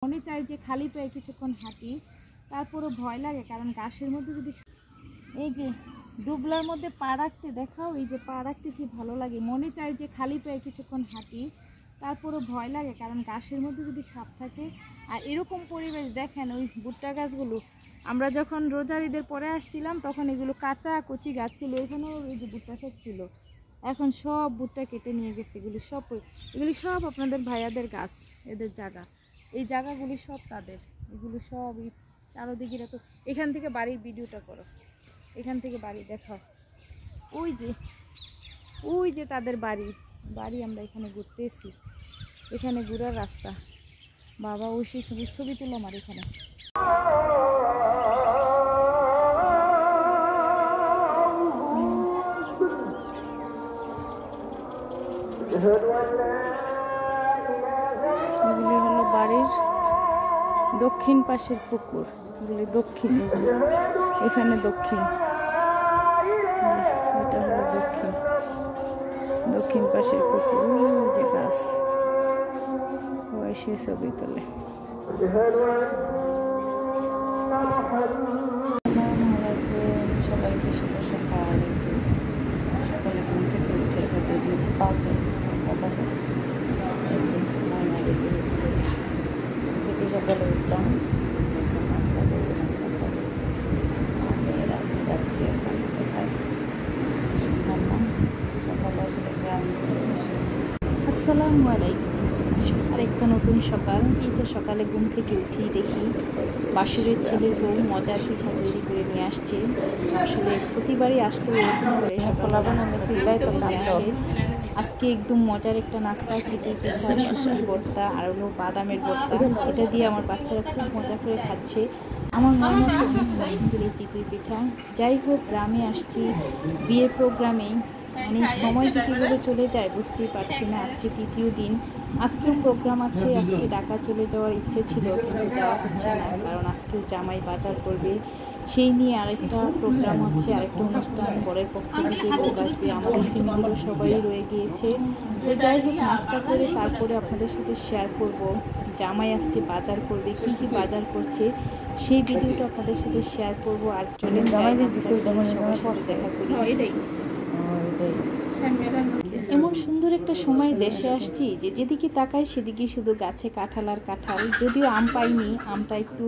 মনে চাই যে খালি পায়ে কিছুক্ষণ হাঁটি, তারপরে ভয় লাগে কারণ ঘাসের মধ্যে যদি এই যে দুবলার মধ্যে পা রাখতে দেখাও, এই যে পা রাখতে কি ভালো লাগে। মনে চাই যে খালি পায়ে কিছুক্ষণ হাঁটি, তারপরে ভয় লাগে কারণ ঘাসের মধ্যে যদি সাপ থাকে। আর এরকম পরিবেশ দেখেন, ওই ভুট্টা গাছগুলো আমরা যখন রোজার ঈদের পরে আসছিলাম তখন এগুলো কাঁচা কচি গাছ ছিল, এখানেও এই যে ভুট্টা ক্ষেত ছিল। এখন সব ভুট্টা কেটে নিয়ে গেছে। এগুলি সব আপনাদের ভাইয়াদের গাছ, এদের জায়গা, এই জায়গাগুলি সব তাদের। এগুলো সব এই চারোদিকে। তো এখান থেকে বাড়ির ভিডিওটা করো, এখান থেকে বাড়ি দেখাও। ওই যে তাদের বাড়ি। আমরা এখানে ঘুরতে এসেছি, এখানে ঘুরার রাস্তা। বাবা ওই সেই ছবি তুলো আমার এখানে। এগুলি হলো বাড়ির দক্ষিণ পাশের পুকুর, এগুলি দক্ষিণ, এখানে দক্ষিণ, এটা হলো দক্ষিণ পাশের পুকুর। যে গাছ সে ছবি তোলে। সবাইকে শুভ সকাল। সকালে ঘুম থেকে উঠে বেরিয়ে হচ্ছে 5 ময়না রেডি হচ্ছে। থেকে সকালে উঠলাম, নাস্তা করবো, মেয়েরা যাচ্ছে এখন কোথায় শুনলাম না। সকালে আসলে গ্রাম। আসসালামু আলাইকুম। আরেকটা নতুন সকাল। এই তো সকালে ঘুম থেকে উঠেই দেখি বাসুরের ছেলের বউ মজার পিঠা তৈরি করে নিয়ে আসছে। আসলে প্রতিবারই আসলে এরকম করে সকাল চিল্লায় তখন আসে। আজকে একদম মজার একটা নাস্তা, চিতই পিঠা, শুশুর ভর্তা আর হলো বাদামের ভর্তা। এটা দিয়ে আমার বাচ্চারা খুব মজা করে খাচ্ছে। আমার মনে হয় খুব পছন্দের এই চিতই পিঠা। যাই হোক, গ্রামে আসছি বিয়ের প্রোগ্রামে, মানে সময় যে কীভাবে চলে যায় বুঝতেই পারছি না। আজকে 3য় দিন, আজকেও প্রোগ্রাম আছে। আজকে ঢাকা চলে যাওয়ার ইচ্ছে ছিল কিন্তু যাওয়া হচ্ছে না, কারণ আজকেও জামাই বাজার করবে, সেই নিয়ে আরেকটা প্রোগ্রাম হচ্ছে, আরেকটা অনুষ্ঠান বরের পক্ষ থেকে লোক আসবে। আমাদের ফ্যামিলিরও সবাই রয়ে গিয়েছে। তো যাই হোক, নাস্তা করে তারপরে আপনাদের সাথে শেয়ার করব জামাই আজকে বাজার করবে, কী কী বাজার করছে সেই ভিডিওটা আপনাদের সাথে শেয়ার করব। আর চলে সবার সাথে দেখা করি। এমন সুন্দর একটা সময় দেশে আসছি যে যেদিকে তাকাই সেদিকে শুধু গাছে কাঁঠাল আর কাঁঠাল। যদিও আম পাইনি, আমটা একটু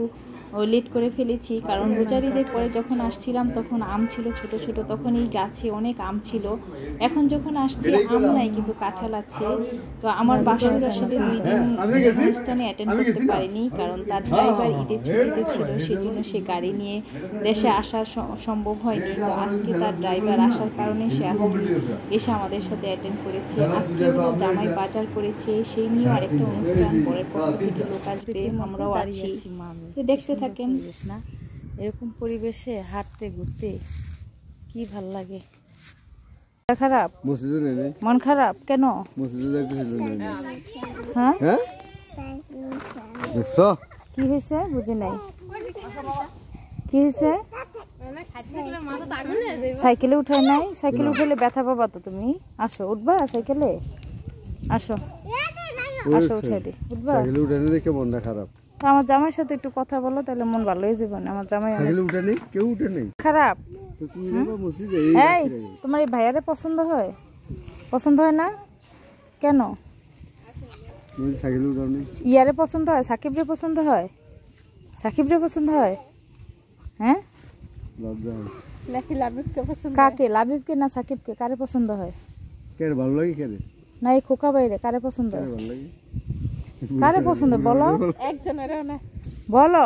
লেট করে ফেলেছি, কারণ রোজার ঈদের পরে যখন আসছিলাম তখন আম ছিল ছোট ছোট, তখন এই গাছে অনেক আম ছিল। এখন যখন আসছি আম নাই কিন্তু কাঁঠাল আছে। তো আমার বাসুর আসলে 2 দিন অনুষ্ঠানে অ্যাটেন্ড করতে পারেনি, কারণ তার ড্রাইভার ঈদের ছুটিতে ছিল, সেই জন্য সে গাড়ি নিয়ে দেশে আসা সম্ভব হয়নি। তো আজকে তার ড্রাইভার আসার কারণে সে আজকে এসে আমাদের সাথে অ্যাটেন্ড করেছে। আজকে জামাই বাজার করেছে, সেই নিয়ে আরেকটা অনুষ্ঠান, পরের পক্ষ থেকে লোক আসবে, আমরাও আছি। দেখতে থাকেন না, এরকম পরিবেশে হাঁটতে ঘুরতে কি ভাল লাগে। খারাপ মন খারাপ কেন? হ্যাঁ কি হয়েছে বুঝি নাই, কি হয়েছে? সাইকেলে উঠায় নাই? সাইকেলে উঠাইলে ব্যথা পাবা তো তুমি। আসো, উঠবা সাইকেলে? আসো উঠাই দি, উঠবা? মনটা খারাপ। আমার জামাইয়ের সাথে একটু কথা বলো, তাহলে মন ভালো হয়ে যাবে। আমার জামাই খারাপ। এই তোমার এই ভাইয়ারে পছন্দ হয়? পছন্দ হয় না কেন? ইয়ারে পছন্দ হয়? সাকিবরে পছন্দ হয়? সাকিবরে পছন্দ হয়? হ্যাঁ, কাকে? লাবিবকে না সাকিবকে? কারে পছন্দ হয়? না এই খোকা বাইরে কারে পছন্দ হয়? কারে পছন্দ বলো, বলো।